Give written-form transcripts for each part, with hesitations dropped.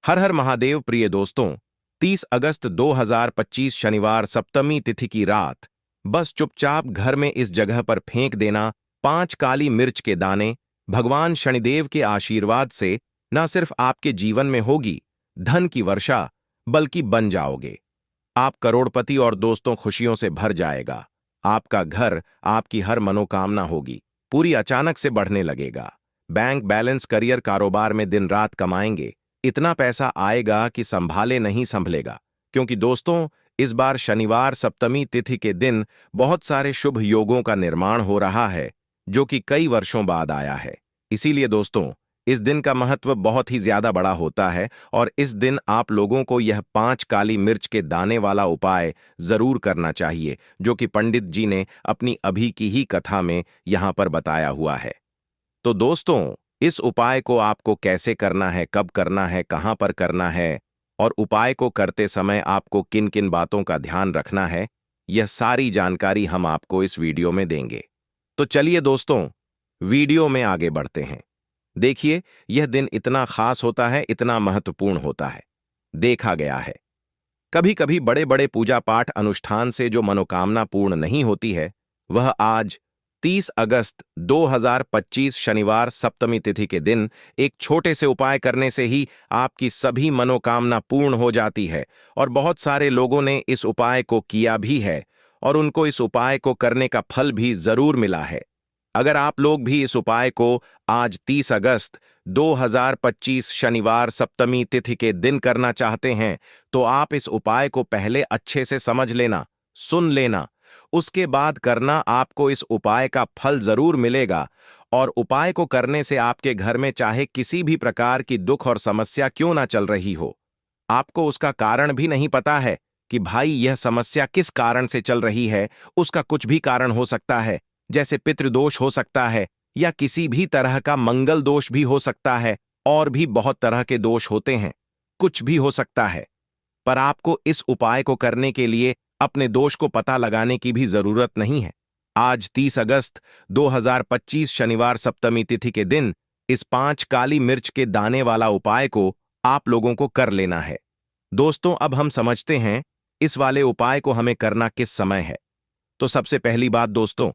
हर हर महादेव प्रिय दोस्तों। 30 अगस्त 2025 शनिवार सप्तमी तिथि की रात बस चुपचाप घर में इस जगह पर फेंक देना 5 काली मिर्च के दाने। भगवान शनिदेव के आशीर्वाद से न सिर्फ आपके जीवन में होगी धन की वर्षा, बल्कि बन जाओगे आप करोड़पति और दोस्तों खुशियों से भर जाएगा। आपका घर, आपकी हर मनोकामना होगी पूरी अचानक से बढ़ने लगेगा। बैंक बैलेंस, करियर, कारोबार में दिन रात कमाएंगे, इतना पैसा आएगा कि संभाले नहीं संभलेगा। क्योंकि दोस्तों, इस बार शनिवार सप्तमी तिथि के दिन बहुत सारे शुभ योगों का निर्माण हो रहा है, जो कि कई वर्षों बाद आया है। इसीलिए दोस्तों, इस दिन का महत्व बहुत ही ज्यादा बड़ा होता है और इस दिन आप लोगों को यह 5 काली मिर्च के दाने वाला उपाय जरूर करना चाहिए, जो कि पंडित जी ने अपनी अभी की ही कथा में यहां पर बताया हुआ है। तो दोस्तों, इस उपाय को आपको कैसे करना है, कब करना है, कहां पर करना है और उपाय को करते समय आपको किन किन बातों का ध्यान रखना है, यह सारी जानकारी हम आपको इस वीडियो में देंगे। तो चलिए दोस्तों, वीडियो में आगे बढ़ते हैं। देखिए, यह दिन इतना खास होता है, इतना महत्वपूर्ण होता है। देखा गया है कभी कभी बड़े बड़े पूजा पाठ अनुष्ठान से जो मनोकामना पूर्ण नहीं होती है, वह आज 30 अगस्त 2025 शनिवार सप्तमी तिथि के दिन एक छोटे से उपाय करने से ही आपकी सभी मनोकामना पूर्ण हो जाती है। और बहुत सारे लोगों ने इस उपाय को किया भी है और उनको इस उपाय को करने का फल भी जरूर मिला है। अगर आप लोग भी इस उपाय को आज 30 अगस्त 2025 शनिवार सप्तमी तिथि के दिन करना चाहते हैं, तो आप इस उपाय को पहले अच्छे से समझ लेना, सुन लेना, उसके बाद करना। आपको इस उपाय का फल जरूर मिलेगा। और उपाय को करने से आपके घर में चाहे किसी भी प्रकार की दुख और समस्या क्यों ना चल रही हो, आपको उसका कारण भी नहीं पता है कि भाई यह समस्या किस कारण से चल रही है, उसका कुछ भी कारण हो सकता है। जैसे पितृदोष हो सकता है या किसी भी तरह का मंगल दोष भी हो सकता है, और भी बहुत तरह के दोष होते हैं, कुछ भी हो सकता है। पर आपको इस उपाय को करने के लिए अपने दोष को पता लगाने की भी जरूरत नहीं है। आज 30 अगस्त 2025 शनिवार सप्तमी तिथि के दिन इस 5 काली मिर्च के दाने वाला उपाय को आप लोगों को कर लेना है। दोस्तों, अब हम समझते हैं इस वाले उपाय को हमें करना किस समय है। तो सबसे पहली बात दोस्तों,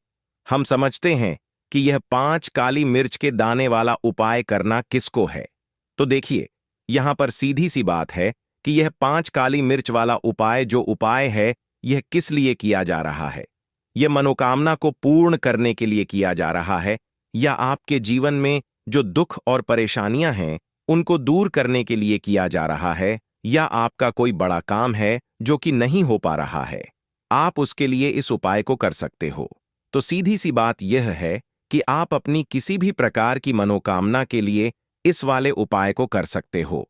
हम समझते हैं कि यह 5 काली मिर्च के दाने वाला उपाय करना किसको है। तो देखिए, यहां पर सीधी सी बात है कि यह 5 काली मिर्च वाला उपाय जो उपाय है, यह किस लिए किया जा रहा है। यह मनोकामना को पूर्ण करने के लिए किया जा रहा है, या आपके जीवन में जो दुख और परेशानियां हैं उनको दूर करने के लिए किया जा रहा है, या आपका कोई बड़ा काम है जो कि नहीं हो पा रहा है, आप उसके लिए इस उपाय को कर सकते हो। तो सीधी सी बात यह है कि आप अपनी किसी भी प्रकार की मनोकामना के लिए इस वाले उपाय को कर सकते हो।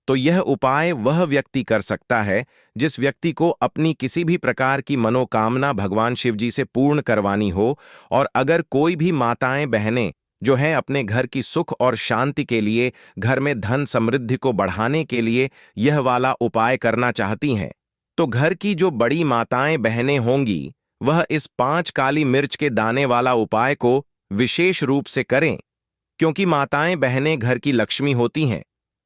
तो यह उपाय वह व्यक्ति कर सकता है जिस व्यक्ति को अपनी किसी भी प्रकार की मनोकामना भगवान शिव जी से पूर्ण करवानी हो। और अगर कोई भी माताएं बहनें जो हैं अपने घर की सुख और शांति के लिए, घर में धन समृद्धि को बढ़ाने के लिए यह वाला उपाय करना चाहती हैं, तो घर की जो बड़ी माताएं बहनें होंगी वह इस 5 काली मिर्च के दाने वाला उपाय को विशेष रूप से करें। क्योंकि माताएं बहनें घर की लक्ष्मी होती हैं,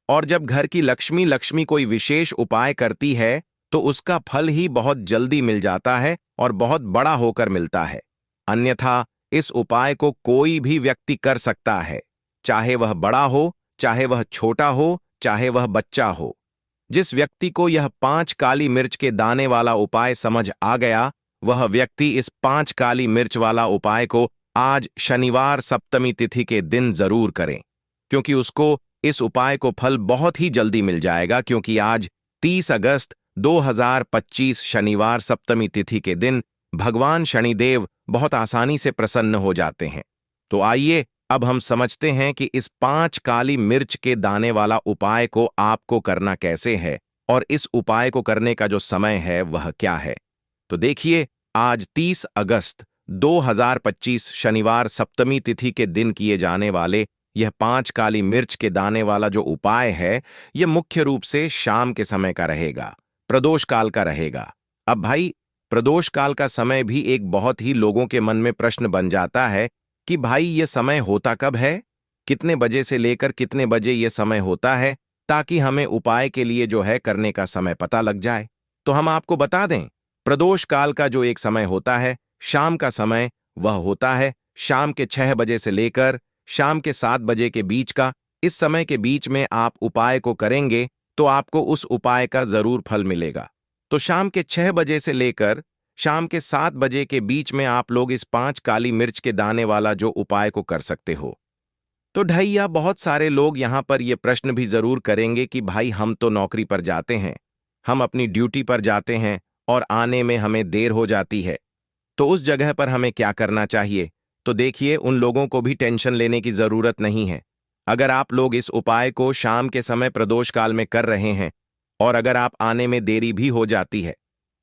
और जब घर की लक्ष्मी कोई विशेष उपाय करती है तो उसका फल ही बहुत जल्दी मिल जाता है और बहुत बड़ा होकर मिलता है। अन्यथा इस उपाय को कोई भी व्यक्ति कर सकता है, चाहे वह बड़ा हो, चाहे वह छोटा हो, चाहे वह बच्चा हो। जिस व्यक्ति को यह 5 काली मिर्च के दाने वाला उपाय समझ आ गया, वह व्यक्ति इस 5 काली मिर्च वाला उपाय को आज शनिवार सप्तमी तिथि के दिन जरूर करें, क्योंकि उसको इस उपाय को फल बहुत ही जल्दी मिल जाएगा। क्योंकि आज 30 अगस्त 2025 शनिवार सप्तमी तिथि के दिन भगवान शनिदेव बहुत आसानी से प्रसन्न हो जाते हैं। तो आइए अब हम समझते हैं कि इस 5 काली मिर्च के दाने वाला उपाय को आपको करना कैसे है और इस उपाय को करने का जो समय है वह क्या है। तो देखिए, आज 30 अगस्त 2025 शनिवार सप्तमी तिथि के दिन किए जाने वाले यह 5 काली मिर्च के दाने वाला जो उपाय है, यह मुख्य रूप से शाम के समय का रहेगा, प्रदोष काल का रहेगा। अब भाई, प्रदोष काल का समय भी एक बहुत ही लोगों के मन में प्रश्न बन जाता है कि भाई यह समय होता कब है, कितने बजे से लेकर कितने बजे यह समय होता है, ताकि हमें उपाय के लिए जो है करने का समय पता लग जाए। तो हम आपको बता दें, प्रदोष काल का जो एक समय होता है, शाम का समय, वह होता है शाम के 6 बजे से लेकर शाम के 7 बजे के बीच का। इस समय के बीच में आप उपाय को करेंगे तो आपको उस उपाय का जरूर फल मिलेगा। तो शाम के 6 बजे से लेकर शाम के 7 बजे के बीच में आप लोग इस 5 काली मिर्च के दाने वाला जो उपाय को कर सकते हो। तो ढैया बहुत सारे लोग यहाँ पर ये प्रश्न भी जरूर करेंगे कि भाई हम तो नौकरी पर जाते हैं, हम अपनी ड्यूटी पर जाते हैं और आने में हमें देर हो जाती है, तो उस जगह पर हमें क्या करना चाहिए। तो देखिए, उन लोगों को भी टेंशन लेने की जरूरत नहीं है। अगर आप लोग इस उपाय को शाम के समय प्रदोष काल में कर रहे हैं और अगर आप आने में देरी भी हो जाती है,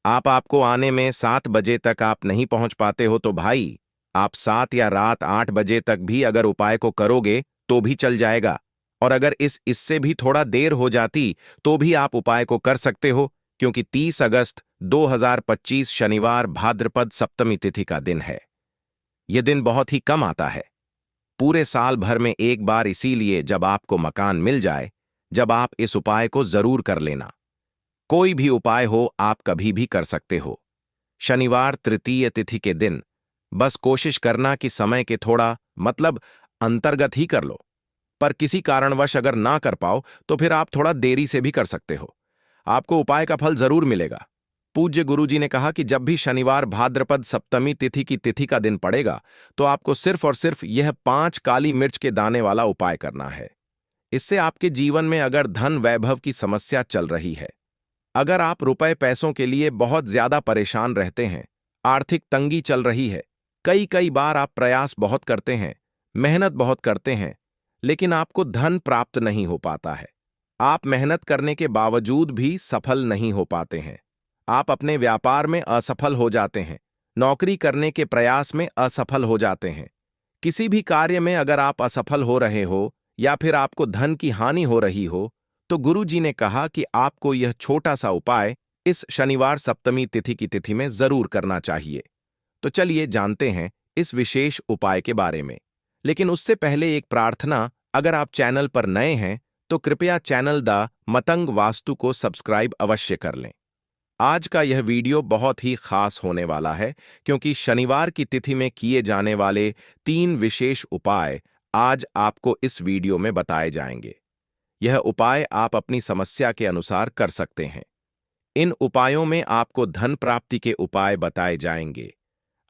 आपको आने में 7 बजे तक आप नहीं पहुंच पाते हो, तो भाई आप 7 या रात 8 बजे तक भी अगर उपाय को करोगे तो भी चल जाएगा। और अगर इससे भी थोड़ा देर हो जाती तो भी आप उपाय को कर सकते हो, क्योंकि 30 अगस्त 2025 शनिवार भाद्रपद सप्तमी तिथि का दिन है। यह दिन बहुत ही कम आता है, पूरे साल भर में एक बार, इसीलिए जब आपको मकान मिल जाए, जब आप इस उपाय को जरूर कर लेना। कोई भी उपाय हो आप कभी भी कर सकते हो। शनिवार तृतीय तिथि के दिन बस कोशिश करना कि समय के थोड़ा अंतर्गत ही कर लो, पर किसी कारणवश अगर ना कर पाओ तो फिर आप थोड़ा देरी से भी कर सकते हो, आपको उपाय का फल जरूर मिलेगा। पूज्य गुरुजी ने कहा कि जब भी शनिवार भाद्रपद सप्तमी तिथि की तिथि का दिन पड़ेगा तो आपको सिर्फ और सिर्फ यह 5 काली मिर्च के दाने वाला उपाय करना है। इससे आपके जीवन में अगर धन वैभव की समस्या चल रही है, अगर आप रुपए पैसों के लिए बहुत ज्यादा परेशान रहते हैं, आर्थिक तंगी चल रही है, कई बार आप प्रयास बहुत करते हैं, मेहनत बहुत करते हैं, लेकिन आपको धन प्राप्त नहीं हो पाता है, आप मेहनत करने के बावजूद भी सफल नहीं हो पाते हैं, आप अपने व्यापार में असफल हो जाते हैं, नौकरी करने के प्रयास में असफल हो जाते हैं, किसी भी कार्य में अगर आप असफल हो रहे हो या फिर आपको धन की हानि हो रही हो, तो गुरु जी ने कहा कि आपको यह छोटा सा उपाय इस शनिवार सप्तमी तिथि की तिथि में जरूर करना चाहिए। तो चलिए जानते हैं इस विशेष उपाय के बारे में, लेकिन उससे पहले एक प्रार्थना, अगर आप चैनल पर नए हैं तो कृपया चैनल द मतंग वास्तु को सब्सक्राइब अवश्य कर लें। आज का यह वीडियो बहुत ही खास होने वाला है, क्योंकि शनिवार की तिथि में किए जाने वाले 3 विशेष उपाय आज आपको इस वीडियो में बताए जाएंगे। यह उपाय आप अपनी समस्या के अनुसार कर सकते हैं। इन उपायों में आपको धन प्राप्ति के उपाय बताए जाएंगे,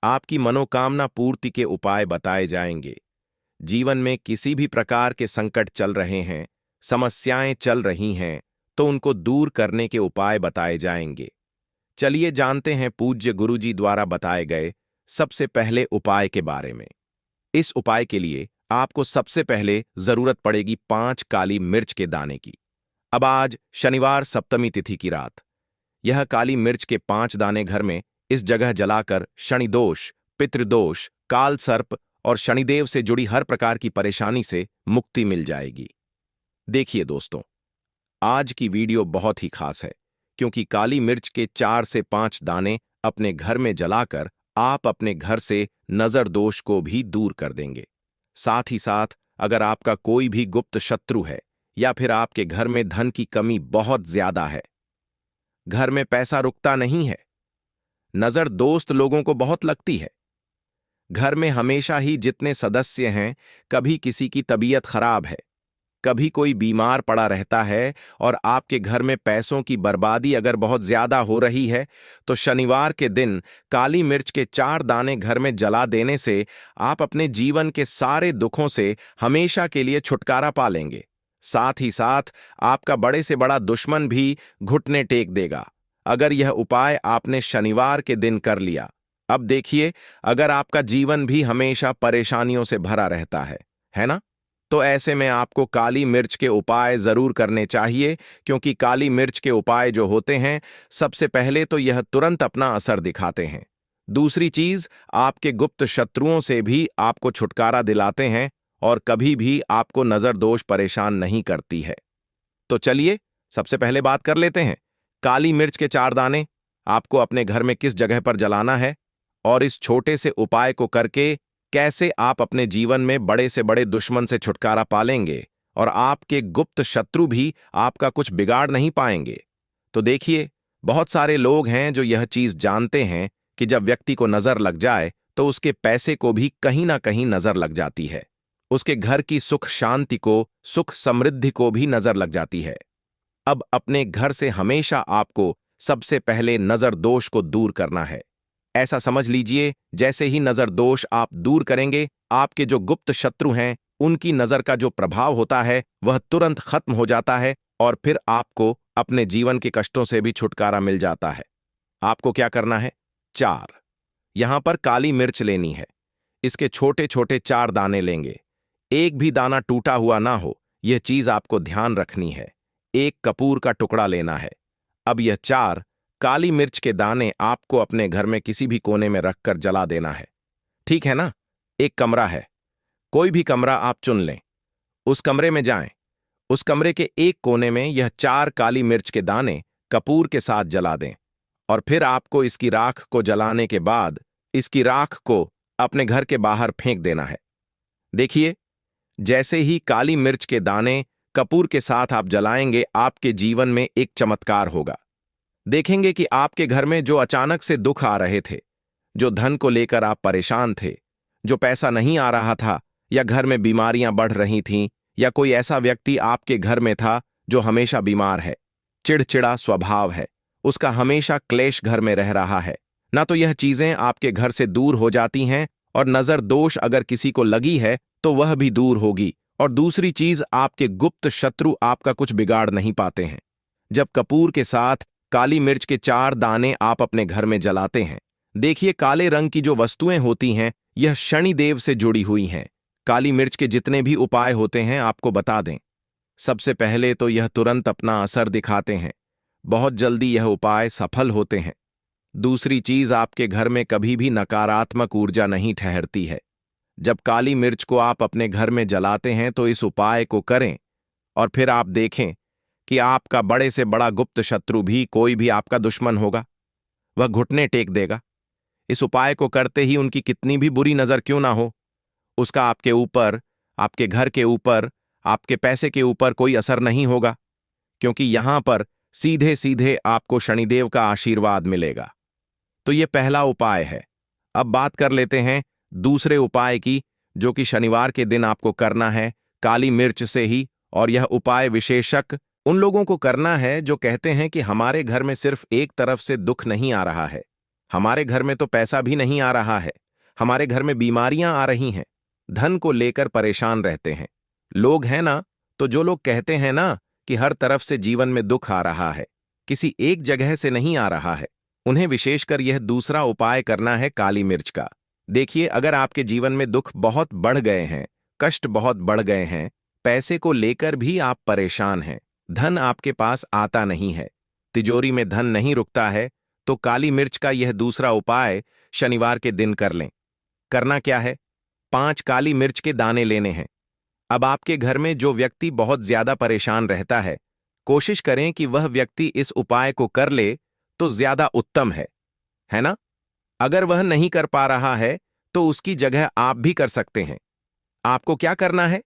आपकी मनोकामना पूर्ति के उपाय बताए जाएंगे, जीवन में किसी भी प्रकार के संकट चल रहे हैं, समस्याएं चल रही हैं, तो उनको दूर करने के उपाय बताए जाएंगे। चलिए जानते हैं पूज्य गुरुजी द्वारा बताए गए सबसे पहले उपाय के बारे में। इस उपाय के लिए आपको सबसे पहले जरूरत पड़ेगी 5 काली मिर्च के दाने की। अब आज शनिवार सप्तमी तिथि की रात यह काली मिर्च के 5 दाने घर में इस जगह जलाकर शनिदोष, पितृदोष, काल सर्प और शनिदेव से जुड़ी हर प्रकार की परेशानी से मुक्ति मिल जाएगी। देखिए दोस्तों, आज की वीडियो बहुत ही खास है, क्योंकि काली मिर्च के 4 से 5 दाने अपने घर में जलाकर आप अपने घर से नजर दोष को भी दूर कर देंगे। साथ ही साथ अगर आपका कोई भी गुप्त शत्रु है या फिर आपके घर में धन की कमी बहुत ज्यादा है, घर में पैसा रुकता नहीं है, नजर दोस्त लोगों को बहुत लगती है, घर में हमेशा ही जितने सदस्य हैं, कभी किसी की तबीयत खराब है, कभी कोई बीमार पड़ा रहता है और आपके घर में पैसों की बर्बादी अगर बहुत ज्यादा हो रही है, तो शनिवार के दिन काली मिर्च के 4 दाने घर में जला देने से आप अपने जीवन के सारे दुखों से हमेशा के लिए छुटकारा पा लेंगे। साथ ही साथ आपका बड़े से बड़ा दुश्मन भी घुटने टेक देगा, अगर यह उपाय आपने शनिवार के दिन कर लिया। अब देखिए, अगर आपका जीवन भी हमेशा परेशानियों से भरा रहता है ना, तो ऐसे में आपको काली मिर्च के उपाय जरूर करने चाहिए, क्योंकि काली मिर्च के उपाय जो होते हैं, सबसे पहले तो यह तुरंत अपना असर दिखाते हैं, दूसरी चीज आपके गुप्त शत्रुओं से भी आपको छुटकारा दिलाते हैं और कभी भी आपको नजर दोष परेशान नहीं करती है। तो चलिए सबसे पहले बात कर लेते हैं, काली मिर्च के 4 दाने आपको अपने घर में किस जगह पर जलाना है और इस छोटे से उपाय को करके कैसे आप अपने जीवन में बड़े से बड़े दुश्मन से छुटकारा पालेंगे और आपके गुप्त शत्रु भी आपका कुछ बिगाड़ नहीं पाएंगे। तो देखिए, बहुत सारे लोग हैं जो यह चीज जानते हैं कि जब व्यक्ति को नजर लग जाए तो उसके पैसे को भी कहीं ना कहीं नजर लग जाती है, उसके घर की सुख शांति को, सुख समृद्धि को भी नजर लग जाती है। अब अपने घर से हमेशा आपको सबसे पहले नजर दोष को दूर करना है। ऐसा समझ लीजिए, जैसे ही नजर दोष आप दूर करेंगे, आपके जो गुप्त शत्रु हैं उनकी नजर का जो प्रभाव होता है वह तुरंत खत्म हो जाता है और फिर आपको अपने जीवन के कष्टों से भी छुटकारा मिल जाता है। आपको क्या करना है? 4 यहां पर काली मिर्च लेनी है। इसके छोटे छोटे 4 दाने लेंगे। एक भी दाना टूटा हुआ ना हो, यह चीज आपको ध्यान रखनी है। एक कपूर का टुकड़ा लेना है। अब यह 4 काली मिर्च के दाने आपको अपने घर में किसी भी कोने में रखकर जला देना है। ठीक है ना? एक कमरा है, कोई भी कमरा आप चुन लें, उस कमरे में जाएं। उस कमरे के एक कोने में यह 4 काली मिर्च के दाने कपूर के साथ जला दें और फिर आपको इसकी राख को जलाने के बाद इसकी राख को अपने घर के बाहर फेंक देना है। देखिए, जैसे ही काली मिर्च के दाने कपूर के साथ आप जलाएंगे, आपके जीवन में एक चमत्कार होगा। देखेंगे कि आपके घर में जो अचानक से दुख आ रहे थे, जो धन को लेकर आप परेशान थे, जो पैसा नहीं आ रहा था, या घर में बीमारियां बढ़ रही थीं, या कोई ऐसा व्यक्ति आपके घर में था जो हमेशा बीमार है, चिड़चिड़ा स्वभाव है, उसका हमेशा क्लेश घर में रह रहा है, ना तो यह चीजें आपके घर से दूर हो जाती हैं, और नजर दोष अगर किसी को लगी है तो वह भी दूर होगी। और दूसरी चीज, आपके गुप्त शत्रु आपका कुछ बिगाड़ नहीं पाते हैं। जब कपूर के साथ काली मिर्च के 4 दाने आप अपने घर में जलाते हैं, देखिए काले रंग की जो वस्तुएं होती हैं यह शनिदेव से जुड़ी हुई हैं। काली मिर्च के जितने भी उपाय होते हैं आपको बता दें। सबसे पहले तो यह तुरंत अपना असर दिखाते हैं, बहुत जल्दी यह उपाय सफल होते हैं। दूसरी चीज, आपके घर में कभी भी नकारात्मक ऊर्जा नहीं ठहरती है। जब काली मिर्च को आप अपने घर में जलाते हैं तो इस उपाय को करें और फिर आप देखें कि आपका बड़े से बड़ा गुप्त शत्रु भी, कोई भी आपका दुश्मन होगा, वह घुटने टेक देगा। इस उपाय को करते ही उनकी कितनी भी बुरी नजर क्यों ना हो, उसका आपके ऊपर, आपके घर के ऊपर, आपके पैसे के ऊपर कोई असर नहीं होगा, क्योंकि यहां पर सीधे सीधे आपको शनिदेव का आशीर्वाद मिलेगा। तो यह पहला उपाय है। अब बात कर लेते हैं दूसरे उपाय की, जो कि शनिवार के दिन आपको करना है काली मिर्च से ही। और यह उपाय विशेषक उन लोगों को करना है जो कहते हैं कि हमारे घर में सिर्फ एक तरफ से दुख नहीं आ रहा है, हमारे घर में तो पैसा भी नहीं आ रहा है, हमारे घर में बीमारियां आ रही हैं, धन को लेकर परेशान रहते हैं। लोग हैं ना, तो जो लोग कहते हैं ना कि हर तरफ से जीवन में दुख आ रहा है, किसी एक जगह से नहीं आ रहा है, उन्हें विशेषकर यह दूसरा उपाय करना है काली मिर्च का। देखिए, अगर आपके जीवन में दुख बहुत बढ़ गए हैं, कष्ट बहुत बढ़ गए हैं, पैसे को लेकर भी आप परेशान हैं, धन आपके पास आता नहीं है, तिजोरी में धन नहीं रुकता है, तो काली मिर्च का यह दूसरा उपाय शनिवार के दिन कर लें। करना क्या है? 5 काली मिर्च के दाने लेने हैं। अब आपके घर में जो व्यक्ति बहुत ज्यादा परेशान रहता है, कोशिश करें कि वह व्यक्ति इस उपाय को कर ले तो ज्यादा उत्तम है ना? अगर वह नहीं कर पा रहा है तो उसकी जगह आप भी कर सकते हैं। आपको क्या करना है?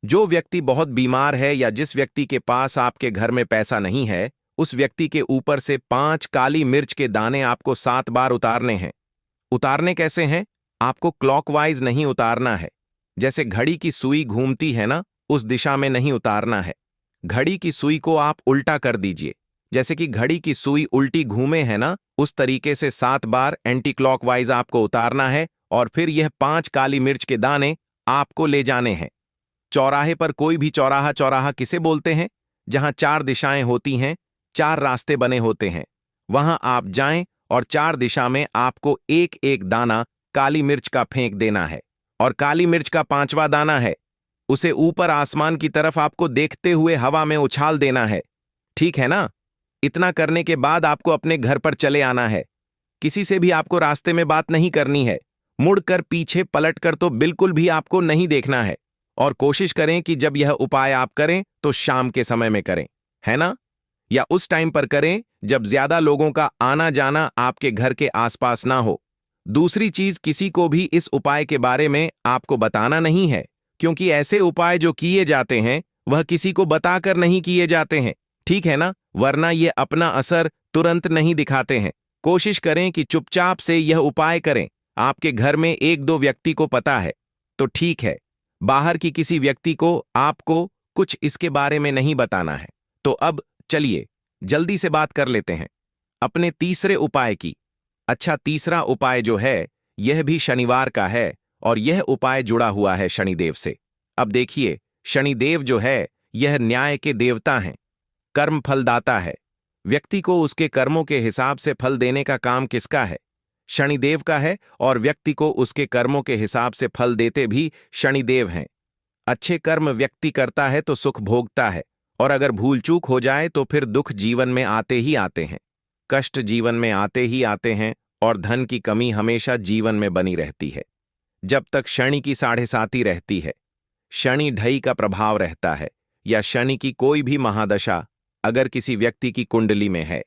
जो व्यक्ति बहुत बीमार है या जिस व्यक्ति के पास आपके घर में पैसा नहीं है, उस व्यक्ति के ऊपर से 5 काली मिर्च के दाने आपको 7 बार उतारने हैं। उतारने कैसे हैं? आपको क्लॉकवाइज नहीं उतारना है, जैसे घड़ी की सुई घूमती है ना, उस दिशा में नहीं उतारना है। घड़ी की सुई को आप उल्टा कर दीजिए, जैसे कि घड़ी की सुई उल्टी घूमे है ना, उस तरीके से 7 बार एंटी क्लॉकवाइज आपको उतारना है। और फिर यह 5 काली मिर्च के दाने आपको ले जाने हैं चौराहे पर। कोई भी चौराहा, चौराहा किसे बोलते हैं? जहां 4 दिशाएं होती हैं, 4 रास्ते बने होते हैं, वहां आप जाएं और 4 दिशा में आपको एक एक दाना काली मिर्च का फेंक देना है। और काली मिर्च का 5वां दाना है, उसे ऊपर आसमान की तरफ आपको देखते हुए हवा में उछाल देना है। ठीक है ना? इतना करने के बाद आपको अपने घर पर चले आना है। किसी से भी आपको रास्ते में बात नहीं करनी है, मुड़कर पीछे पलटकर तो बिल्कुल भी आपको नहीं देखना है। और कोशिश करें कि जब यह उपाय आप करें तो शाम के समय में करें, है ना? या उस टाइम पर करें जब ज्यादा लोगों का आना जाना आपके घर के आसपास ना हो। दूसरी चीज, किसी को भी इस उपाय के बारे में आपको बताना नहीं है, क्योंकि ऐसे उपाय जो किए जाते हैं वह किसी को बताकर नहीं किए जाते हैं, ठीक है ना? वरना ये अपना असर तुरंत नहीं दिखाते हैं। कोशिश करें कि चुपचाप से यह उपाय करें। आपके घर में एक दो व्यक्ति को पता है तो ठीक है, बाहर की किसी व्यक्ति को आपको कुछ इसके बारे में नहीं बताना है। तो अब चलिए जल्दी से बात कर लेते हैं अपने तीसरे उपाय की। अच्छा, तीसरा उपाय जो है यह भी शनिवार का है और यह उपाय जुड़ा हुआ है शनिदेव से। अब देखिए, शनिदेव जो है यह न्याय के देवता हैं, कर्म फलदाता है। व्यक्ति को उसके कर्मों के हिसाब से फल देने का काम किसका है? शनिदेव का है, और व्यक्ति को उसके कर्मों के हिसाब से फल देते भी शनिदेव हैं। अच्छे कर्म व्यक्ति करता है तो सुख भोगता है, और अगर भूल चूक हो जाए तो फिर दुख जीवन में आते ही आते हैं, कष्ट जीवन में आते ही आते हैं, और धन की कमी हमेशा जीवन में बनी रहती है जब तक शनि की साढ़े साती रहती है। शनि ढई का प्रभाव रहता है, या शनि की कोई भी महादशा अगर किसी व्यक्ति की कुंडली में है।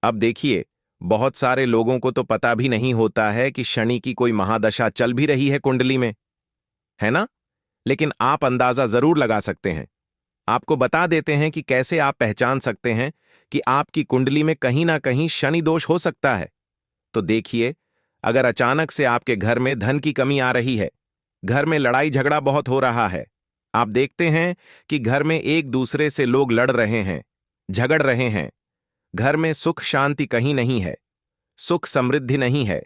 अब देखिए, बहुत सारे लोगों को तो पता भी नहीं होता है कि शनि की कोई महादशा चल भी रही है कुंडली में, है ना? लेकिन आप अंदाजा जरूर लगा सकते हैं। आपको बता देते हैं कि कैसे आप पहचान सकते हैं कि आपकी कुंडली में कहीं ना कहीं शनि दोष हो सकता है। तो देखिए, अगर अचानक से आपके घर में धन की कमी आ रही है, घर में लड़ाई झगड़ा बहुत हो रहा है, आप देखते हैं कि घर में एक दूसरे से लोग लड़ रहे हैं, झगड़ रहे हैं, घर में सुख शांति कहीं नहीं है, सुख समृद्धि नहीं है,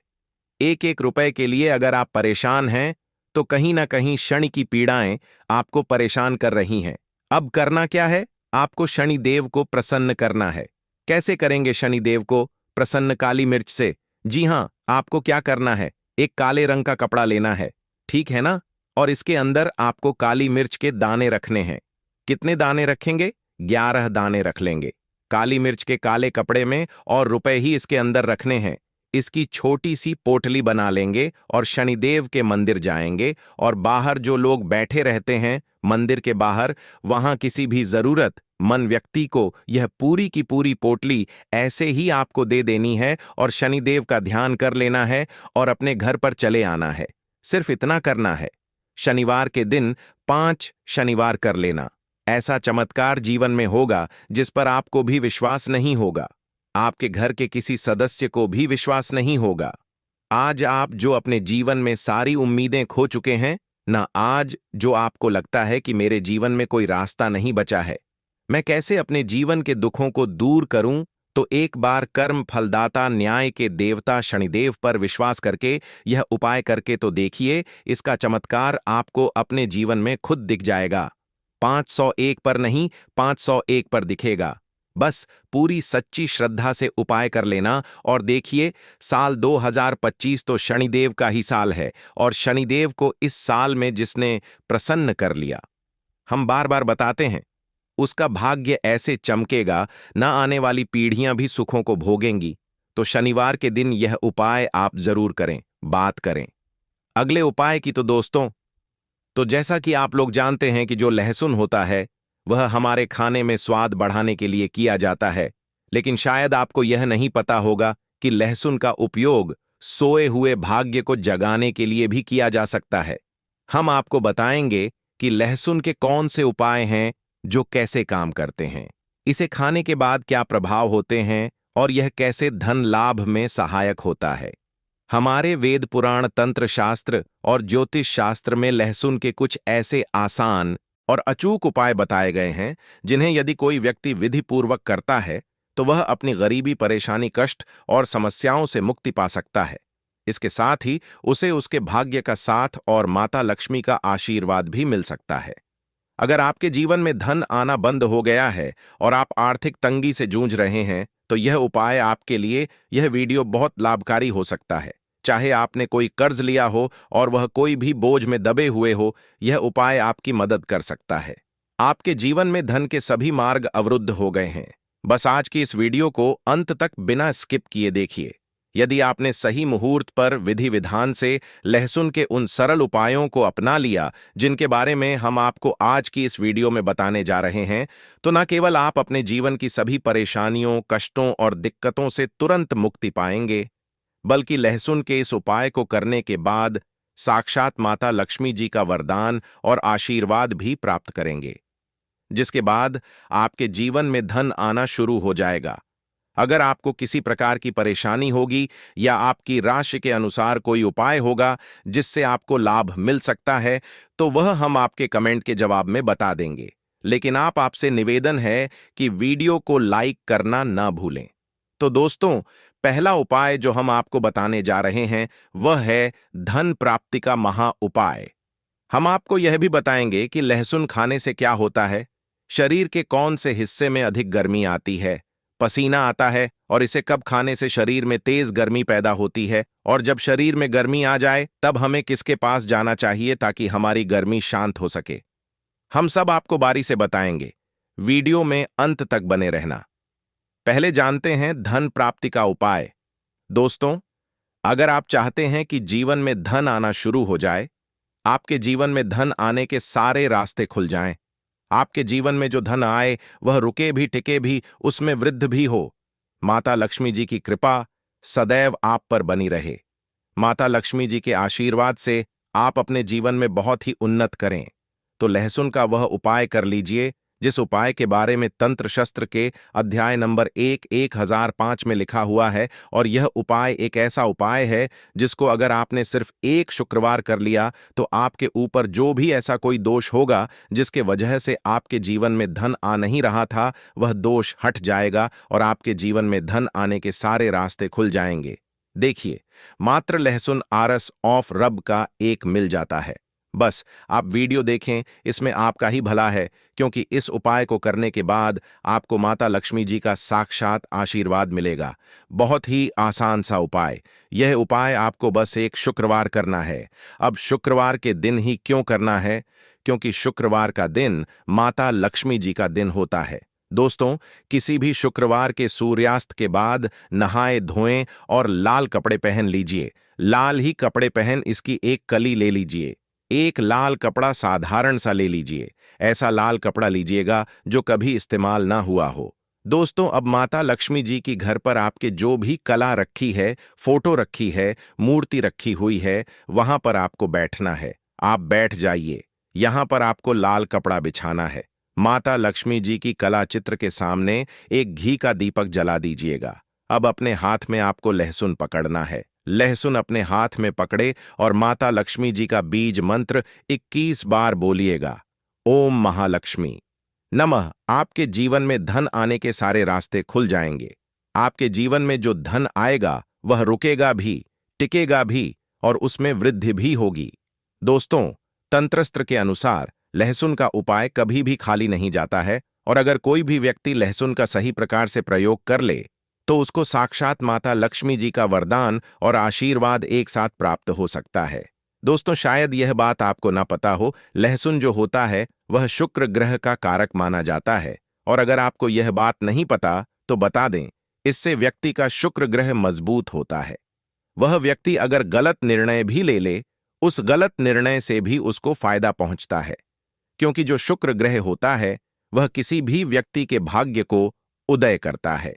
एक एक रुपए के लिए अगर आप परेशान हैं तो कहीं ना कहीं शनि की पीड़ाएं आपको परेशान कर रही हैं। अब करना क्या है? आपको शनिदेव को प्रसन्न करना है। कैसे करेंगे शनिदेव को प्रसन्न? काली मिर्च से। जी हां, आपको क्या करना है, एक काले रंग का कपड़ा लेना है, ठीक है ना? और इसके अंदर आपको काली मिर्च के दाने रखने हैं। कितने दाने रखेंगे? 11 दाने रख लेंगे काली मिर्च के काले कपड़े में, और रुपए ही इसके अंदर रखने हैं। इसकी छोटी सी पोटली बना लेंगे और शनिदेव के मंदिर जाएंगे, और बाहर जो लोग बैठे रहते हैं मंदिर के बाहर, वहां किसी भी जरूरत मन व्यक्ति को यह पूरी की पूरी पोटली ऐसे ही आपको दे देनी है, और शनिदेव का ध्यान कर लेना है और अपने घर पर चले आना है। सिर्फ इतना करना है। शनिवार के दिन 5 शनिवार कर लेना। ऐसा चमत्कार जीवन में होगा जिस पर आपको भी विश्वास नहीं होगा, आपके घर के किसी सदस्य को भी विश्वास नहीं होगा। आज आप जो अपने जीवन में सारी उम्मीदें खो चुके हैं ना, आज जो आपको लगता है कि मेरे जीवन में कोई रास्ता नहीं बचा है, मैं कैसे अपने जीवन के दुखों को दूर करूं, तो एक बार कर्म फलदाता न्याय के देवता शनिदेव पर विश्वास करके यह उपाय करके तो देखिए। इसका चमत्कार आपको अपने जीवन में खुद दिख जाएगा। 501 पर नहीं, 501 पर दिखेगा। बस पूरी सच्ची श्रद्धा से उपाय कर लेना, और देखिए, साल 2025 तो शनिदेव का ही साल है, और शनिदेव को इस साल में जिसने प्रसन्न कर लिया, हम बार बार बताते हैं, उसका भाग्य ऐसे चमकेगा, ना आने वाली पीढ़ियां भी सुखों को भोगेंगी। तो शनिवार के दिन यह उपाय आप जरूर करें, बात करें। अगले उपाय की तो दोस्तों, तो जैसा कि आप लोग जानते हैं कि जो लहसुन होता है वह हमारे खाने में स्वाद बढ़ाने के लिए किया जाता है, लेकिन शायद आपको यह नहीं पता होगा कि लहसुन का उपयोग सोए हुए भाग्य को जगाने के लिए भी किया जा सकता है। हम आपको बताएंगे कि लहसुन के कौन से उपाय हैं जो कैसे काम करते हैं, इसे खाने के बाद क्या प्रभाव होते हैं, और यह कैसे धन लाभ में सहायक होता है। हमारे वेद पुराण तंत्र शास्त्र और ज्योतिष शास्त्र में लहसुन के कुछ ऐसे आसान और अचूक उपाय बताए गए हैं जिन्हें यदि कोई व्यक्ति विधि पूर्वक करता है तो वह अपनी गरीबी, परेशानी, कष्ट और समस्याओं से मुक्ति पा सकता है। इसके साथ ही उसे उसके भाग्य का साथ और माता लक्ष्मी का आशीर्वाद भी मिल सकता है। अगर आपके जीवन में धन आना बंद हो गया है और आप आर्थिक तंगी से जूझ रहे हैं तो यह उपाय आपके लिए, यह वीडियो बहुत लाभकारी हो सकता है। चाहे आपने कोई कर्ज लिया हो और वह कोई भी बोझ में दबे हुए हो, यह उपाय आपकी मदद कर सकता है। आपके जीवन में धन के सभी मार्ग अवरुद्ध हो गए हैं, बस आज की इस वीडियो को अंत तक बिना स्किप किए देखिए। यदि आपने सही मुहूर्त पर विधि विधान से लहसुन के उन सरल उपायों को अपना लिया जिनके बारे में हम आपको आज की इस वीडियो में बताने जा रहे हैं, तो न केवल आप अपने जीवन की सभी परेशानियों, कष्टों और दिक्कतों से तुरंत मुक्ति पाएंगे, बल्कि लहसुन के इस उपाय को करने के बाद साक्षात माता लक्ष्मी जी का वरदान और आशीर्वाद भी प्राप्त करेंगे। जिसके बाद आपके जीवन में धन आना शुरू हो जाएगा। अगर आपको किसी प्रकार की परेशानी होगी या आपकी राशि के अनुसार कोई उपाय होगा जिससे आपको लाभ मिल सकता है, तो वह हम आपके कमेंट के जवाब में बता देंगे। लेकिन आपसे निवेदन है कि वीडियो को लाइक करना ना भूलें। तो दोस्तों, पहला उपाय जो हम आपको बताने जा रहे हैं वह है धन प्राप्ति का महा उपाय। हम आपको यह भी बताएंगे कि लहसुन खाने से क्या होता है, शरीर के कौन से हिस्से में अधिक गर्मी आती है, पसीना आता है और इसे कब खाने से शरीर में तेज गर्मी पैदा होती है, और जब शरीर में गर्मी आ जाए तब हमें किसके पास जाना चाहिए ताकि हमारी गर्मी शांत हो सके। हम सब आपको बारी से बताएंगे। वीडियो में अंत तक बने रहना। पहले जानते हैं धन प्राप्ति का उपाय। दोस्तों, अगर आप चाहते हैं कि जीवन में धन आना शुरू हो जाए, आपके जीवन में धन आने के सारे रास्ते खुल जाएं, आपके जीवन में जो धन आए वह रुके भी टिके भी, उसमें वृद्धि भी हो, माता लक्ष्मी जी की कृपा सदैव आप पर बनी रहे, माता लक्ष्मी जी के आशीर्वाद से आप अपने जीवन में बहुत ही उन्नत करें, तो लहसुन का वह उपाय कर लीजिए जिस उपाय के बारे में तंत्र शस्त्र के अध्याय नंबर 1005 में लिखा हुआ है। और यह उपाय एक ऐसा उपाय है जिसको अगर आपने सिर्फ एक शुक्रवार कर लिया तो आपके ऊपर जो भी ऐसा कोई दोष होगा जिसके वजह से आपके जीवन में धन आ नहीं रहा था, वह दोष हट जाएगा और आपके जीवन में धन आने के सारे रास्ते खुल जाएंगे। देखिए, मात्र लहसुन आरस ऑफ रब का एक मिल जाता है। बस आप वीडियो देखें, इसमें आपका ही भला है, क्योंकि इस उपाय को करने के बाद आपको माता लक्ष्मी जी का साक्षात आशीर्वाद मिलेगा। बहुत ही आसान सा उपाय। यह उपाय आपको बस एक शुक्रवार करना है। अब शुक्रवार के दिन ही क्यों करना है? क्योंकि शुक्रवार का दिन माता लक्ष्मी जी का दिन होता है। दोस्तों, किसी भी शुक्रवार के सूर्यास्त के बाद नहाए धोएं और लाल कपड़े पहन लीजिए। लाल ही कपड़े पहन इसकी एक कली ले लीजिए। एक लाल कपड़ा साधारण सा ले लीजिए। ऐसा लाल कपड़ा लीजिएगा जो कभी इस्तेमाल ना हुआ हो। दोस्तों, अब माता लक्ष्मी जी की घर पर आपके जो भी कला रखी है, फोटो रखी है, मूर्ति रखी हुई है, वहां पर आपको बैठना है। आप बैठ जाइए। यहां पर आपको लाल कपड़ा बिछाना है। माता लक्ष्मी जी की कला चित्र के सामने एक घी का दीपक जला दीजिएगा। अब अपने हाथ में आपको लहसुन पकड़ना है। लहसुन अपने हाथ में पकड़े और माता लक्ष्मी जी का बीज मंत्र 21 बार बोलिएगा। ओम महालक्ष्मी नमः। आपके जीवन में धन आने के सारे रास्ते खुल जाएंगे। आपके जीवन में जो धन आएगा वह रुकेगा भी, टिकेगा भी और उसमें वृद्धि भी होगी। दोस्तों, तंत्रस्त्र के अनुसार लहसुन का उपाय कभी भी खाली नहीं जाता है, और अगर कोई भी व्यक्ति लहसुन का सही प्रकार से प्रयोग कर ले तो उसको साक्षात माता लक्ष्मी जी का वरदान और आशीर्वाद एक साथ प्राप्त हो सकता है। दोस्तों, शायद यह बात आपको ना पता हो, लहसुन जो होता है वह शुक्र ग्रह का कारक माना जाता है। और अगर आपको यह बात नहीं पता तो बता दें, इससे व्यक्ति का शुक्र ग्रह मजबूत होता है। वह व्यक्ति अगर गलत निर्णय भी ले ले, उस गलत निर्णय से भी उसको फायदा पहुंचता है, क्योंकि जो शुक्र ग्रह होता है वह किसी भी व्यक्ति के भाग्य को उदय करता है।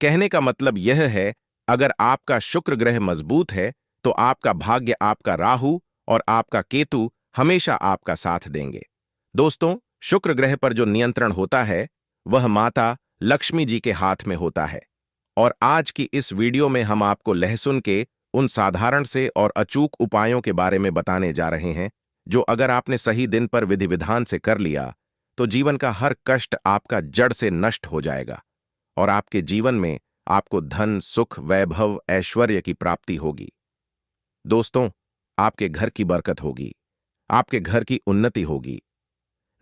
कहने का मतलब यह है, अगर आपका शुक्र ग्रह मजबूत है तो आपका भाग्य, आपका राहु और आपका केतु हमेशा आपका साथ देंगे। दोस्तों, शुक्र ग्रह पर जो नियंत्रण होता है वह माता लक्ष्मी जी के हाथ में होता है। और आज की इस वीडियो में हम आपको लहसुन के उन साधारण से और अचूक उपायों के बारे में बताने जा रहे हैं जो अगर आपने सही दिन पर विधि विधान से कर लिया तो जीवन का हर कष्ट आपका जड़ से नष्ट हो जाएगा और आपके जीवन में आपको धन, सुख, वैभव, ऐश्वर्य की प्राप्ति होगी। दोस्तों, आपके घर की बरकत होगी, आपके घर की उन्नति होगी।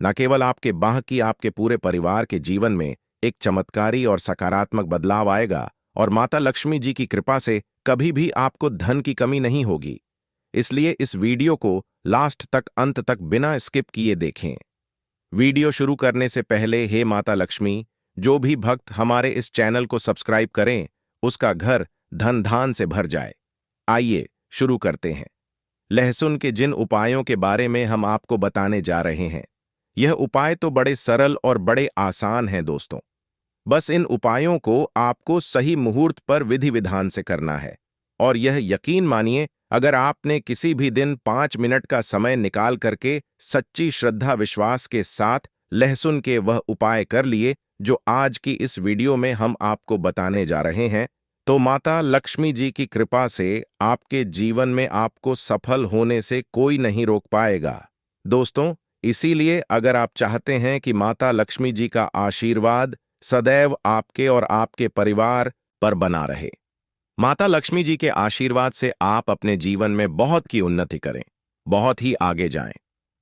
न केवल आपके बाकी, आपके पूरे परिवार के जीवन में एक चमत्कारी और सकारात्मक बदलाव आएगा और माता लक्ष्मी जी की कृपा से कभी भी आपको धन की कमी नहीं होगी। इसलिए इस वीडियो को लास्ट तक, अंत तक बिना स्किप किए देखें। वीडियो शुरू करने से पहले, हे माता लक्ष्मी, जो भी भक्त हमारे इस चैनल को सब्सक्राइब करें उसका घर धन धान से भर जाए। आइए शुरू करते हैं। लहसुन के जिन उपायों के बारे में हम आपको बताने जा रहे हैं, यह उपाय तो बड़े सरल और बड़े आसान हैं दोस्तों। बस इन उपायों को आपको सही मुहूर्त पर विधि विधान से करना है। और यह यकीन मानिए, अगर आपने किसी भी दिन 5 मिनट का समय निकाल करके सच्ची श्रद्धा विश्वास के साथ लहसुन के वह उपाय कर लिए जो आज की इस वीडियो में हम आपको बताने जा रहे हैं, तो माता लक्ष्मी जी की कृपा से आपके जीवन में आपको सफल होने से कोई नहीं रोक पाएगा। दोस्तों, इसीलिए अगर आप चाहते हैं कि माता लक्ष्मी जी का आशीर्वाद सदैव आपके और आपके परिवार पर बना रहे, माता लक्ष्मी जी के आशीर्वाद से आप अपने जीवन में बहुत की उन्नति करें, बहुत ही आगे जाएं,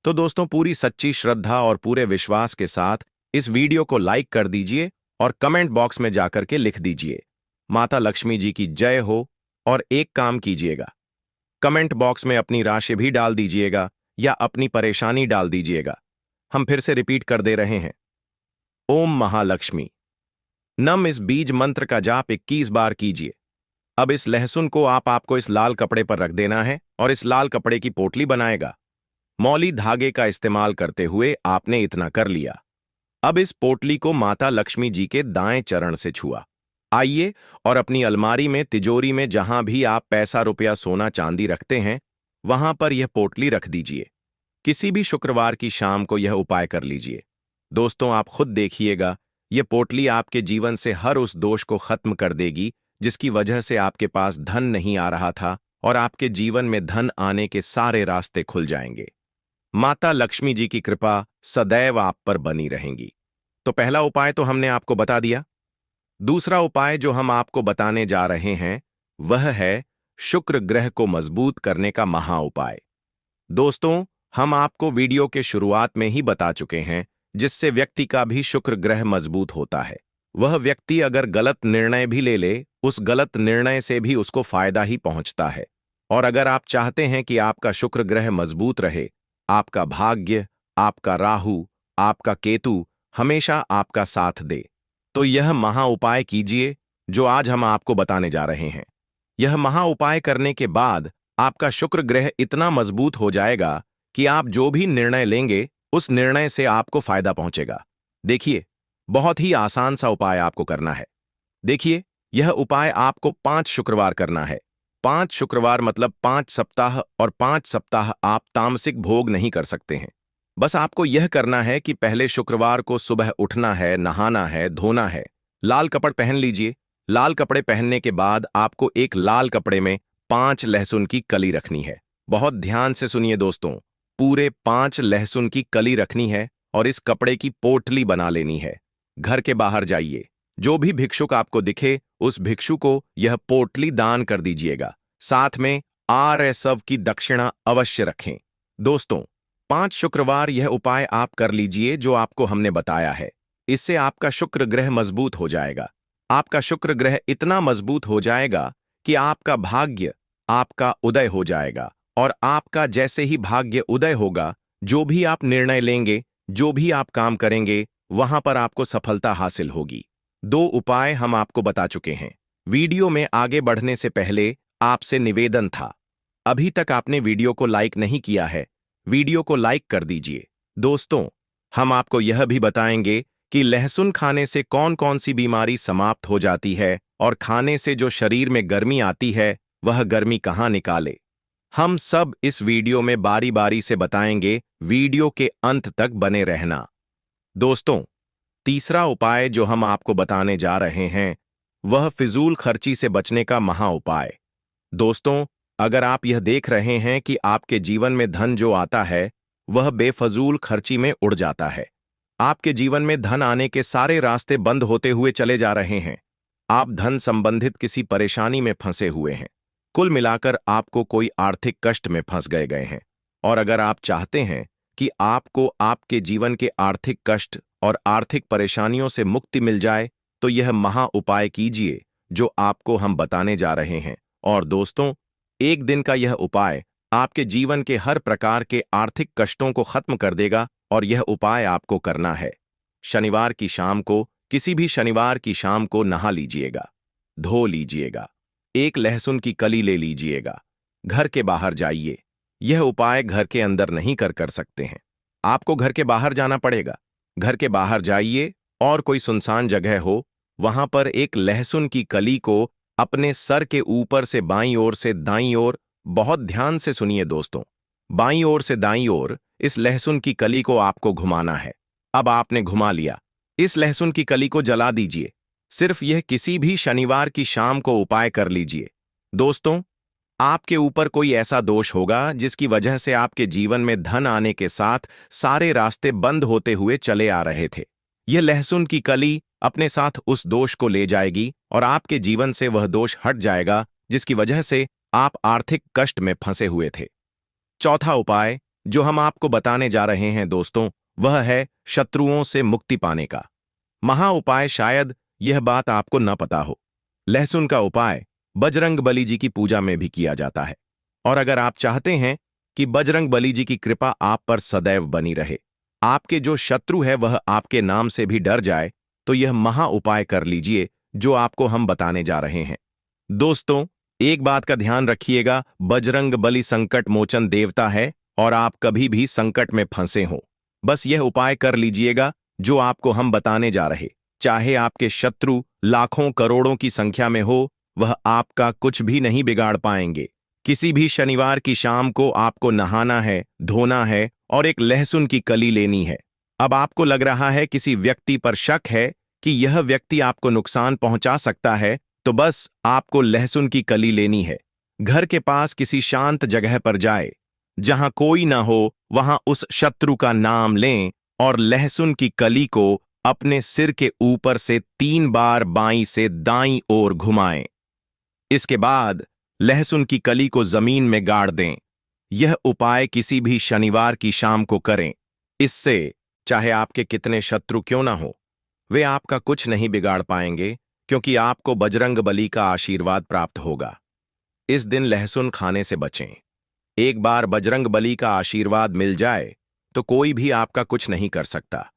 तो दोस्तों पूरी सच्ची श्रद्धा और पूरे विश्वास के साथ इस वीडियो को लाइक कर दीजिए और कमेंट बॉक्स में जाकर के लिख दीजिए माता लक्ष्मी जी की जय हो। और एक काम कीजिएगा, कमेंट बॉक्स में अपनी राशि भी डाल दीजिएगा या अपनी परेशानी डाल दीजिएगा। हम फिर से रिपीट कर दे रहे हैं, ओम महालक्ष्मी नम। इस बीज मंत्र का जाप 21 बार कीजिए। अब इस लहसुन को आपको इस लाल कपड़े पर रख देना है और इस लाल कपड़े की पोटली बनाएगा। मौली धागे का इस्तेमाल करते हुए आपने इतना कर लिया। अब इस पोटली को माता लक्ष्मी जी के दाएं चरण से छुआ। आइए और अपनी अलमारी में, तिजोरी में, जहां भी आप पैसा, रुपया, सोना, चांदी रखते हैं, वहां पर यह पोटली रख दीजिए। किसी भी शुक्रवार की शाम को यह उपाय कर लीजिए। दोस्तों, आप खुद देखिएगा, यह पोटली आपके जीवन से हर उस दोष को खत्म कर देगी जिसकी वजह से आपके पास धन नहीं आ रहा था, और आपके जीवन में धन आने के सारे रास्ते खुल जाएंगे। माता लक्ष्मी जी की कृपा सदैव आप पर बनी रहेंगी। तो पहला उपाय तो हमने आपको बता दिया। दूसरा उपाय जो हम आपको बताने जा रहे हैं वह है शुक्र ग्रह को मजबूत करने का महा उपाय। दोस्तों, हम आपको वीडियो के शुरुआत में ही बता चुके हैं, जिससे व्यक्ति का भी शुक्र ग्रह मजबूत होता है। वह व्यक्ति अगर गलत निर्णय भी ले ले, उस गलत निर्णय से भी उसको फायदा ही पहुंचता है। और अगर आप चाहते हैं कि आपका शुक्र ग्रह मजबूत रहे, आपका भाग्य, आपका राहु, आपका केतु हमेशा आपका साथ दे, तो यह महा उपाय कीजिए जो आज हम आपको बताने जा रहे हैं। यह महा उपाय करने के बाद आपका शुक्र ग्रह इतना मजबूत हो जाएगा कि आप जो भी निर्णय लेंगे उस निर्णय से आपको फायदा पहुंचेगा। देखिए, बहुत ही आसान सा उपाय आपको करना है। देखिए, यह उपाय आपको 5 शुक्रवार करना है। 5 शुक्रवार मतलब 5 सप्ताह, और 5 सप्ताह आप तामसिक भोग नहीं कर सकते हैं। बस आपको यह करना है कि पहले शुक्रवार को सुबह उठना है, नहाना है, धोना है, लाल कपड़े पहन लीजिए। लाल कपड़े पहनने के बाद आपको एक लाल कपड़े में 5 लहसुन की कली रखनी है। बहुत ध्यान से सुनिए दोस्तों, पूरे 5 लहसुन की कली रखनी है और इस कपड़े की पोटली बना लेनी है। घर के बाहर जाइए, जो भी भिक्षुक आपको दिखे उस भिक्षु को यह पोटली दान कर दीजिएगा। साथ में RSV की दक्षिणा अवश्य रखें। दोस्तों, 5 शुक्रवार यह उपाय आप कर लीजिए जो आपको हमने बताया है। इससे आपका शुक्र ग्रह मजबूत हो जाएगा। आपका शुक्र ग्रह इतना मजबूत हो जाएगा कि आपका भाग्य, आपका उदय हो जाएगा, और आपका जैसे ही भाग्य उदय होगा, जो भी आप निर्णय लेंगे, जो भी आप काम करेंगे, वहां पर आपको सफलता हासिल होगी। 2 उपाय हम आपको बता चुके हैं। वीडियो में आगे बढ़ने से पहले आपसे निवेदन था, अभी तक आपने वीडियो को लाइक नहीं किया है, वीडियो को लाइक कर दीजिए। दोस्तों, हम आपको यह भी बताएंगे कि लहसुन खाने से कौन कौन सी बीमारी समाप्त हो जाती है, और खाने से जो शरीर में गर्मी आती है वह गर्मी कहां निकाले। हम सब इस वीडियो में बारी बारी से बताएंगे, वीडियो के अंत तक बने रहना। दोस्तों, तीसरा उपाय जो हम आपको बताने जा रहे हैं वह फिजूल खर्ची से बचने का महा उपाय। दोस्तों, अगर आप यह देख रहे हैं कि आपके जीवन में धन जो आता है वह बेफजूल खर्ची में उड़ जाता है, आपके जीवन में धन आने के सारे रास्ते बंद होते हुए चले जा रहे हैं, आप धन संबंधित किसी परेशानी में फंसे हुए हैं, कुल मिलाकर आपको कोई आर्थिक कष्ट में फंस गए हैं, और अगर आप चाहते हैं कि आपको आपके जीवन के आर्थिक कष्ट और आर्थिक परेशानियों से मुक्ति मिल जाए, तो यह महा उपाय कीजिए जो आपको हम बताने जा रहे हैं। और दोस्तों, एक दिन का यह उपाय आपके जीवन के हर प्रकार के आर्थिक कष्टों को खत्म कर देगा, और यह उपाय आपको करना है। शनिवार की शाम को, किसी भी शनिवार की शाम को नहा लीजिएगा, धो लीजिएगा, एक लहसुन की कली ले लीजिएगा, घर के बाहर जाइए। यह उपाय घर के अंदर नहीं कर सकते हैं, आपको घर के बाहर जाना पड़ेगा। घर के बाहर जाइए और कोई सुनसान जगह हो, वहां पर एक लहसुन की कली को अपने सर के ऊपर से बाईं ओर से दाईं ओर, बहुत ध्यान से सुनिए दोस्तों, बाईं ओर से दाईं ओर इस लहसुन की कली को आपको घुमाना है। अब आपने घुमा लिया। इस लहसुन की कली को जला दीजिए। सिर्फ यह किसी भी शनिवार की शाम को उपाय कर लीजिए। दोस्तों, आपके ऊपर कोई ऐसा दोष होगा जिसकी वजह से आपके जीवन में धन आने के साथ सारे रास्ते बंद होते हुए चले आ रहे थे। यह लहसुन की कली अपने साथ उस दोष को ले जाएगी और आपके जीवन से वह दोष हट जाएगा जिसकी वजह से आप आर्थिक कष्ट में फंसे हुए थे। चौथा उपाय जो हम आपको बताने जा रहे हैं दोस्तों, वह है शत्रुओं से मुक्ति पाने का महा उपाय। शायद यह बात आपको न पता हो, लहसुन का उपाय बजरंग बली जी की पूजा में भी किया जाता है। और अगर आप चाहते हैं कि बजरंग बली जी की कृपा आप पर सदैव बनी रहे, आपके जो शत्रु है वह आपके नाम से भी डर जाए, तो यह महा उपाय कर लीजिए जो आपको हम बताने जा रहे हैं। दोस्तों, एक बात का ध्यान रखिएगा, बजरंग बली संकट मोचन देवता है और आप कभी भी संकट में फंसे हो, बस यह उपाय कर लीजिएगा जो आपको हम बताने जा रहे। चाहे आपके शत्रु लाखों करोड़ों की संख्या में हो, वह आपका कुछ भी नहीं बिगाड़ पाएंगे। किसी भी शनिवार की शाम को आपको नहाना है, धोना है और एक लहसुन की कली लेनी है। अब आपको लग रहा है किसी व्यक्ति पर शक है कि यह व्यक्ति आपको नुकसान पहुंचा सकता है, तो बस आपको लहसुन की कली लेनी है। घर के पास किसी शांत जगह पर जाए, जहां कोई ना हो, वहां उस शत्रु का नाम लें और लहसुन की कली को अपने सिर के ऊपर से 3 बार बाईं से दाईं ओर घुमाएं। इसके बाद लहसुन की कली को जमीन में गाड़ दें। यह उपाय किसी भी शनिवार की शाम को करें। इससे चाहे आपके कितने शत्रु क्यों ना हो, वे आपका कुछ नहीं बिगाड़ पाएंगे, क्योंकि आपको बजरंग बली का आशीर्वाद प्राप्त होगा। इस दिन लहसुन खाने से बचें। एक बार बजरंग बली का आशीर्वाद मिल जाए तो कोई भी आपका कुछ नहीं कर सकता।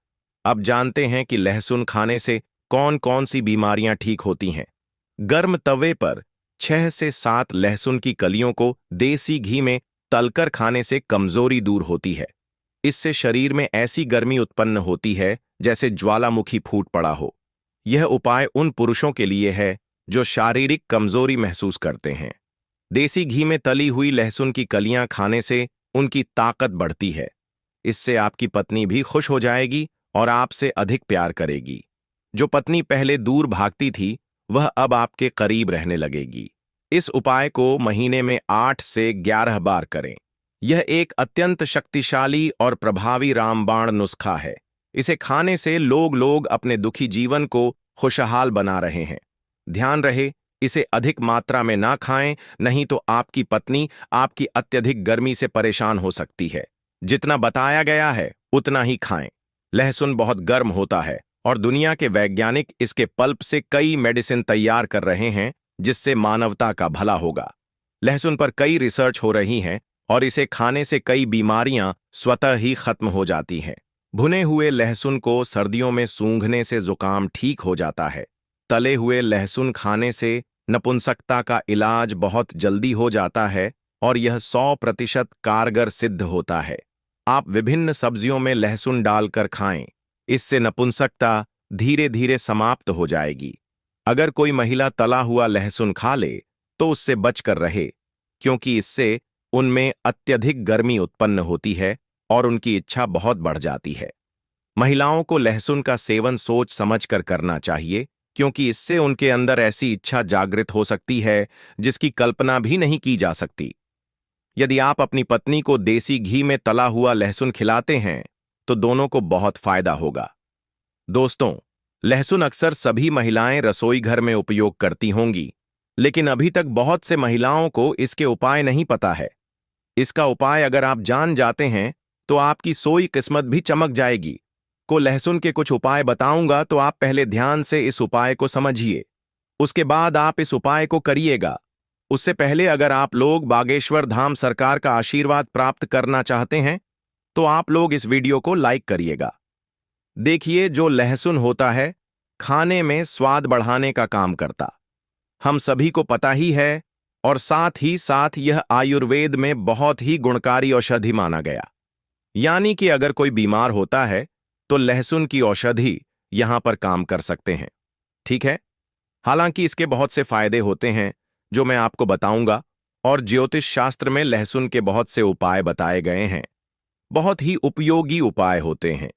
अब जानते हैं कि लहसुन खाने से कौन कौन सी बीमारियां ठीक होती हैं। गर्म तवे पर 6 से 7 लहसुन की कलियों को देसी घी में तलकर खाने से कमजोरी दूर होती है। इससे शरीर में ऐसी गर्मी उत्पन्न होती है जैसे ज्वालामुखी फूट पड़ा हो। यह उपाय उन पुरुषों के लिए है जो शारीरिक कमजोरी महसूस करते हैं। देसी घी में तली हुई लहसुन की कलियां खाने से उनकी ताकत बढ़ती है। इससे आपकी पत्नी भी खुश हो जाएगी और आपसे अधिक प्यार करेगी। जो पत्नी पहले दूर भागती थी, वह अब आपके करीब रहने लगेगी। इस उपाय को महीने में 8 से 11 बार करें। यह एक अत्यंत शक्तिशाली और प्रभावी रामबाण नुस्खा है। इसे खाने से लोग अपने दुखी जीवन को खुशहाल बना रहे हैं। ध्यान रहे, इसे अधिक मात्रा में ना खाएं, नहीं तो आपकी पत्नी आपकी अत्यधिक गर्मी से परेशान हो सकती है। जितना बताया गया है उतना ही खाएं। लहसुन बहुत गर्म होता है और दुनिया के वैज्ञानिक इसके पल्प से कई मेडिसिन तैयार कर रहे हैं जिससे मानवता का भला होगा। लहसुन पर कई रिसर्च हो रही हैं और इसे खाने से कई बीमारियां स्वतः ही खत्म हो जाती हैं। भुने हुए लहसुन को सर्दियों में सूंघने से जुकाम ठीक हो जाता है। तले हुए लहसुन खाने से नपुंसकता का इलाज बहुत जल्दी हो जाता है और यह 100% कारगर सिद्ध होता है। आप विभिन्न सब्जियों में लहसुन डालकर खाएं। इससे नपुंसकता धीरे धीरे समाप्त हो जाएगी। अगर कोई महिला तला हुआ लहसुन खा ले तो उससे बचकर रहे, क्योंकि इससे उनमें अत्यधिक गर्मी उत्पन्न होती है और उनकी इच्छा बहुत बढ़ जाती है। महिलाओं को लहसुन का सेवन सोच समझकर करना चाहिए, क्योंकि इससे उनके अंदर ऐसी इच्छा जागृत हो सकती है जिसकी कल्पना भी नहीं की जा सकती। यदि आप अपनी पत्नी को देसी घी में तला हुआ लहसुन खिलाते हैं तो दोनों को बहुत फायदा होगा। दोस्तों, लहसुन अक्सर सभी महिलाएं रसोई घर में उपयोग करती होंगी, लेकिन अभी तक बहुत से महिलाओं को इसके उपाय नहीं पता है। इसका उपाय अगर आप जान जाते हैं तो आपकी सोई किस्मत भी चमक जाएगी। को लहसुन के कुछ उपाय बताऊंगा, तो आप पहले ध्यान से इस उपाय को समझिए, उसके बाद आप इस उपाय को करिएगा। उससे पहले अगर आप लोग बागेश्वर धाम सरकार का आशीर्वाद प्राप्त करना चाहते हैं तो आप लोग इस वीडियो को लाइक करिएगा। देखिए, जो लहसुन होता है खाने में स्वाद बढ़ाने का काम करता, हम सभी को पता ही है, और साथ ही साथ यह आयुर्वेद में बहुत ही गुणकारी औषधि माना गया। यानी कि अगर कोई बीमार होता है तो लहसुन की औषधि यहां पर काम कर सकते हैं। ठीक है, हालांकि इसके बहुत से फायदे होते हैं जो मैं आपको बताऊंगा, और ज्योतिष शास्त्र में लहसुन के बहुत से उपाय बताए गए हैं। बहुत ही उपयोगी उपाय होते हैं।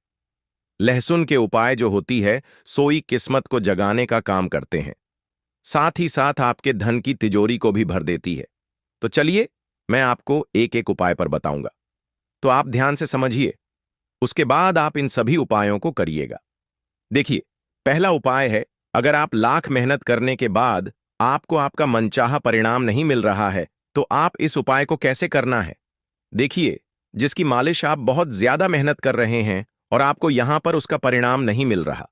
लहसुन के उपाय जो होती है सोई किस्मत को जगाने का काम करते हैं, साथ ही साथ आपके धन की तिजोरी को भी भर देती है। तो चलिए मैं आपको एक एक उपाय पर बताऊंगा, तो आप ध्यान से समझिए, उसके बाद आप इन सभी उपायों को करिएगा। देखिए, पहला उपाय है, अगर आप लाख मेहनत करने के बाद आपको आपका मनचाहा परिणाम नहीं मिल रहा है, तो आप इस उपाय को कैसे करना है। देखिए, जिसकी मालिश आप बहुत ज्यादा मेहनत कर रहे हैं और आपको यहां पर उसका परिणाम नहीं मिल रहा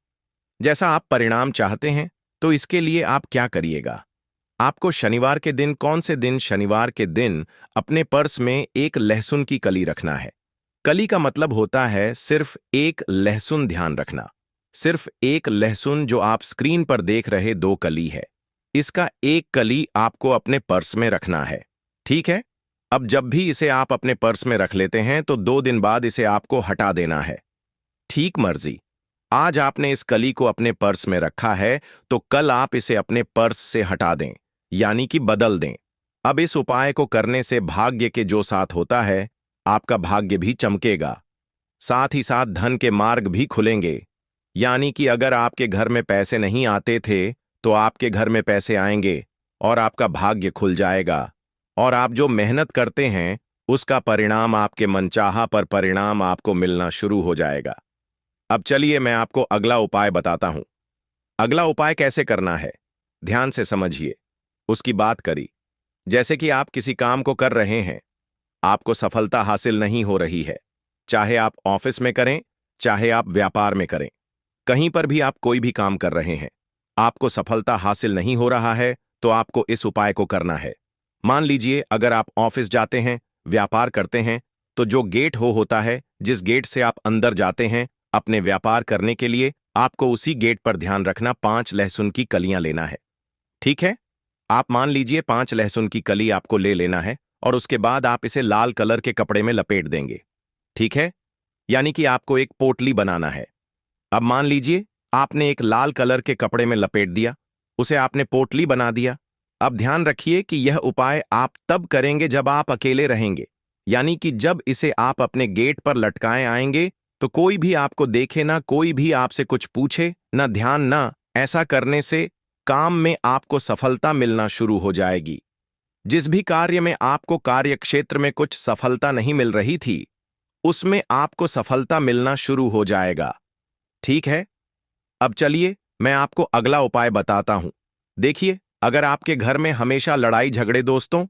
जैसा आप परिणाम चाहते हैं, तो इसके लिए आप क्या करिएगा। आपको शनिवार के दिन, कौन से दिन, शनिवार के दिन अपने पर्स में एक लहसुन की कली रखना है। कली का मतलब होता है सिर्फ एक लहसुन, ध्यान रखना, सिर्फ एक लहसुन जो आप स्क्रीन पर देख रहे 2 कली है, इसका एक कली आपको अपने पर्स में रखना है। ठीक है। अब जब भी इसे आप अपने पर्स में रख लेते हैं तो 2 दिन बाद इसे आपको हटा देना है। ठीक मर्जी। आज आपने इस कली को अपने पर्स में रखा है तो कल आप इसे अपने पर्स से हटा दें, यानी कि बदल दें। अब इस उपाय को करने से भाग्य के जो साथ होता है, आपका भाग्य भी चमकेगा, साथ ही साथ धन के मार्ग भी खुलेंगे। यानी कि अगर आपके घर में पैसे नहीं आते थे तो आपके घर में पैसे आएंगे और आपका भाग्य खुल जाएगा, और आप जो मेहनत करते हैं उसका परिणाम, आपके मनचाहा पर परिणाम आपको मिलना शुरू हो जाएगा। अब चलिए मैं आपको अगला उपाय बताता हूं। अगला उपाय कैसे करना है, ध्यान से समझिए, उसकी बात करी। जैसे कि आप किसी काम को कर रहे हैं, आपको सफलता हासिल नहीं हो रही है, चाहे आप ऑफिस में करें, चाहे आप व्यापार में करें, कहीं पर भी आप कोई भी काम कर रहे हैं, आपको सफलता हासिल नहीं हो रहा है, तो आपको इस उपाय को करना है। मान लीजिए अगर आप ऑफिस जाते हैं, व्यापार करते हैं, तो जो गेट होता है, जिस गेट से आप अंदर जाते हैं अपने व्यापार करने के लिए, आपको उसी गेट पर ध्यान रखना 5 लहसुन की कलियां लेना है। ठीक है। आप मान लीजिए 5 लहसुन की कली आपको ले लेना है और उसके बाद आप इसे लाल कलर के कपड़े में लपेट देंगे। ठीक है। यानी कि आपको एक पोटली बनाना है। अब मान लीजिए आपने एक लाल कलर के कपड़े में लपेट दिया, उसे आपने पोटली बना दिया। अब ध्यान रखिए कि यह उपाय आप तब करेंगे जब आप अकेले रहेंगे, यानी कि जब इसे आप अपने गेट पर लटकाए आएंगे तो कोई भी आपको देखे ना, कोई भी आपसे कुछ पूछे ना, ध्यान ना। ऐसा करने से काम में आपको सफलता मिलना शुरू हो जाएगी। जिस भी कार्य में आपको कार्य क्षेत्र में कुछ सफलता नहीं मिल रही थी, उसमें आपको सफलता मिलना शुरू हो जाएगा। ठीक है। अब चलिए मैं आपको अगला उपाय बताता हूं। देखिए, अगर आपके घर में हमेशा लड़ाई झगड़े दोस्तों